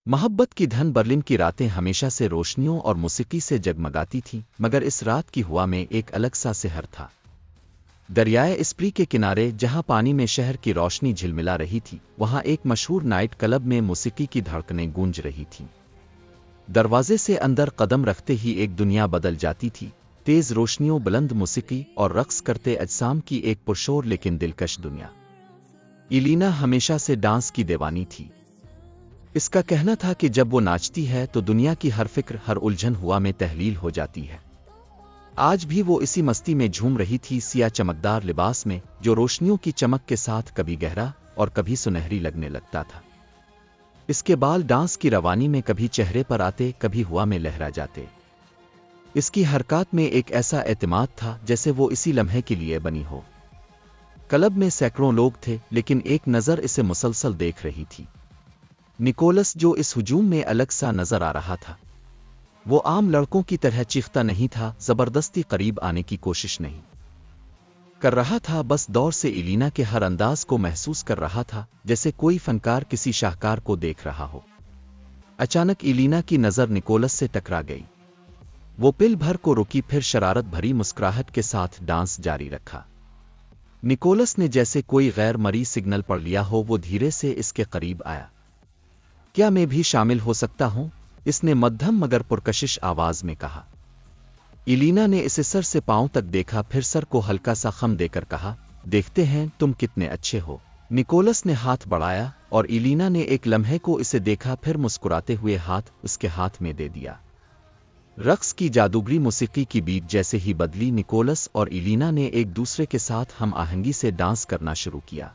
محبت کی دھن برلن کی راتیں ہمیشہ سے روشنیوں اور موسیقی سے جگمگاتی تھیں، مگر اس رات کی ہوا میں ایک الگ سا سحر تھا۔ دریائے اسپری کے کنارے جہاں پانی میں شہر کی روشنی جھلملا رہی تھی، وہاں ایک مشہور نائٹ کلب میں موسیقی کی دھڑکنیں گونج رہی تھیں۔ دروازے سے اندر قدم رکھتے ہی ایک دنیا بدل جاتی تھی، تیز روشنیوں، بلند موسیقی اور رقص کرتے اجسام کی ایک پرشور لیکن دلکش دنیا۔ ایلینا ہمیشہ سے ڈانس کی دیوانی تھی۔ اس کا کہنا تھا کہ جب وہ ناچتی ہے تو دنیا کی ہر فکر، ہر الجھن ہوا میں تحلیل ہو جاتی ہے۔ آج بھی وہ اسی مستی میں جھوم رہی تھی، سیاہ چمکدار لباس میں جو روشنیوں کی چمک کے ساتھ کبھی گہرا اور کبھی سنہری لگنے لگتا تھا۔ اس کے بال ڈانس کی روانی میں کبھی چہرے پر آتے، کبھی ہوا میں لہرا جاتے۔ اس کی حرکات میں ایک ایسا اعتماد تھا جیسے وہ اسی لمحے کے لیے بنی ہو۔ کلب میں سینکڑوں لوگ تھے، لیکن ایک نظر اسے مسلسل دیکھ رہی تھی۔ نکولس، جو اس ہجوم میں الگ سا نظر آ رہا تھا۔ وہ عام لڑکوں کی طرح چیختا نہیں تھا، زبردستی قریب آنے کی کوشش نہیں کر رہا تھا، بس دور سے ایلینا کے ہر انداز کو محسوس کر رہا تھا، جیسے کوئی فنکار کسی شاہکار کو دیکھ رہا ہو۔ اچانک ایلینا کی نظر نکولس سے ٹکرا گئی۔ وہ پل بھر کو رکی، پھر شرارت بھری مسکراہٹ کے ساتھ ڈانس جاری رکھا۔ نکولس نے جیسے کوئی غیر مرئی سگنل پڑھ لیا ہو، وہ دھیرے سے اس کے قریب آیا۔ کیا میں بھی شامل ہو سکتا ہوں؟ اس نے مدھم مگر پرکشش آواز میں کہا۔ ایلینا نے اسے سر سے پاؤں تک دیکھا، پھر سر کو ہلکا سا خم دے کر کہا، دیکھتے ہیں تم کتنے اچھے ہو۔ نکولس نے ہاتھ بڑھایا اور ایلینا نے ایک لمحے کو اسے دیکھا، پھر مسکراتے ہوئے ہاتھ اس کے ہاتھ میں دے دیا۔ رقص کی جادوگری موسیقی کی بیٹ جیسے ہی بدلی، نکولس اور ایلینا نے ایک دوسرے کے ساتھ ہم آہنگی سے ڈانس کرنا شروع کیا۔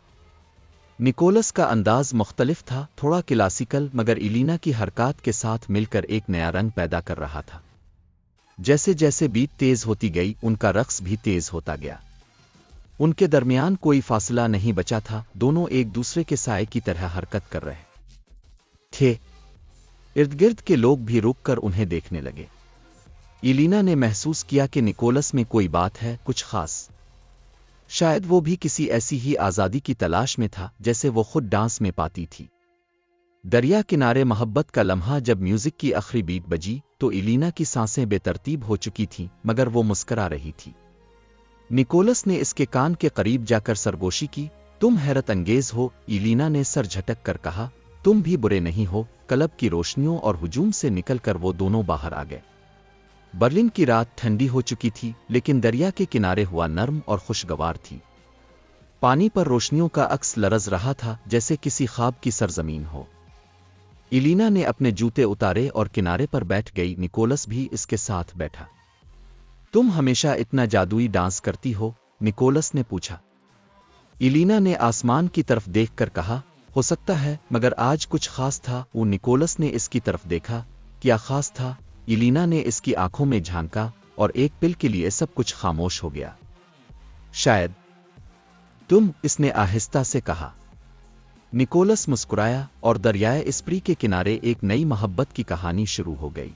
نکولس کا انداز مختلف تھا، تھوڑا کلاسیکل، مگر ایلینا کی حرکات کے ساتھ مل کر ایک نیا رنگ پیدا کر رہا تھا۔ جیسے جیسے بیٹ تیز ہوتی گئی، ان کا رقص بھی تیز ہوتا گیا۔ ان کے درمیان کوئی فاصلہ نہیں بچا تھا، دونوں ایک دوسرے کے سائے کی طرح حرکت کر رہے تھے۔ ارد گرد کے لوگ بھی رک کر انہیں دیکھنے لگے۔ ایلینا نے محسوس کیا کہ نکولس میں کوئی بات ہے، کچھ خاص۔ شاید وہ بھی کسی ایسی ہی آزادی کی تلاش میں تھا جیسے وہ خود ڈانس میں پاتی تھی۔ دریا کنارے محبت کا لمحہ، جب میوزک کی آخری بیٹ بجی تو ایلینا کی سانسیں بے ترتیب ہو چکی تھیں، مگر وہ مسکرا رہی تھی۔ نکولس نے اس کے کان کے قریب جا کر سرگوشی کی۔ تم حیرت انگیز ہو، ایلینا نے سر جھٹک کر کہا۔ تم بھی برے نہیں ہو۔ کلب کی روشنیوں اور ہجوم سے نکل کر وہ دونوں باہر آ گئے۔ برلن کی رات ٹھنڈی ہو چکی تھی، لیکن دریا کے کنارے ہوا نرم اور خوشگوار تھی۔ پانی پر روشنیوں کا عکس لرز رہا تھا، جیسے کسی خواب کی سرزمین ہو۔ ایلینا نے اپنے جوتے اتارے اور کنارے پر بیٹھ گئی، نکولس بھی اس کے ساتھ بیٹھا۔ تم ہمیشہ اتنا جادوئی ڈانس کرتی ہو؟ نکولس نے پوچھا۔ ایلینا نے آسمان کی طرف دیکھ کر کہا، ہو سکتا ہے، مگر آج کچھ خاص تھا۔ وہ نکولس نے اس کی طرف دیکھا۔ کیا خاص تھا؟ ایلینا نے اس کی آنکھوں میں جھانکا، اور ایک پل کے لیے سب کچھ خاموش ہو گیا۔ شاید تم، اس نے آہستہ سے کہا۔ نکولس مسکرایا، اور دریائے اسپری کے کنارے ایک نئی محبت کی کہانی شروع ہو گئی۔